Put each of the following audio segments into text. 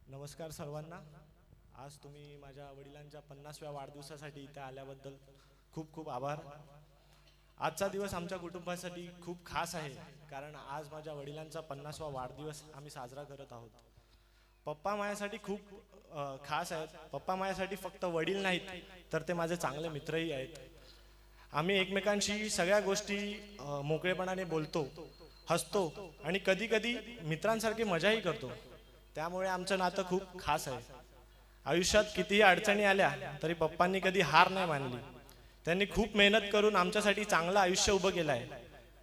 नमस्कार सर्वांना. आज तुम्ही माझ्या वडिलांच्या 50व्या वाढदिवसासाठी इथे आल्याबद्दल खूप खूप आभार. आजचा दिवस आमच्या कुटुंबासाठी खूप खास आहे, कारण आज माझ्या वडिलांचा 50वा वाढदिवस आम्ही साजरा करत आहोत. पप्पा माझ्यासाठी खूप खास आहेत. पप्पा माझ्यासाठी फक्त वडील नाहीत, तर ते माझे चांगले मित्रही आहेत. आम्ही एकमेकांशी सगळ्या गोष्टी मोकळेपणाने बोलतो, हसतो आणि कधी कधी मित्रांसारखी मजाही करतो. त्यामुळे आमचं नातं खूप खास आहे. आयुष्यात कितीही अडचणी आल्या तरी पप्पांनी कधी हार नाही मानली. त्यांनी खूप मेहनत करून आमच्यासाठी चांगलं आयुष्य उभं केलं आहे.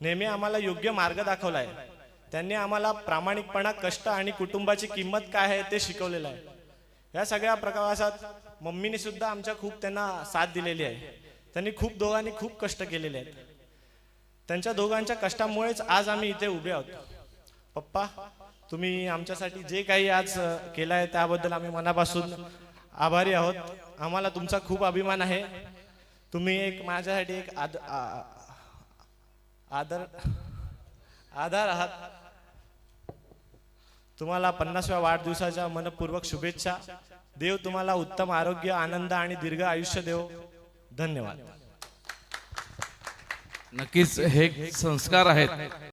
नेहमी आम्हाला योग्य मार्ग दाखवला आहे. त्यांनी आम्हाला प्रामाणिकपणा, कष्ट आणि कुटुंबाची किंमत काय आहे ते शिकवलेलं आहे. या सगळ्या प्रवासात मम्मीने सुद्धा आमच्या खूप त्यांना साथ दिलेली आहे. त्यांनी दोघांनी खूप कष्ट केलेले आहेत. त्यांच्या दोघांच्या कष्टामुळेच आज आम्ही इथे उभे आहोत. पप्पा, तुम्ही आमच्यासाठी जे काही आज केलं आहे त्याबद्दल आम्ही मनापासून आभारी आहोत. आम्हाला तुमचा खूप अभिमान आहे. तुम्ही एक माझ्यासाठी एक आधार आहात. तुम्हाला 50व्या वाढदिवसाच्या मनपूर्वक शुभेच्छा. देव तुम्हाला उत्तम आरोग्य, आनंद आणि दीर्घ आयुष्य देव. धन्यवाद. नक्कीच हे संस्कार आहेत.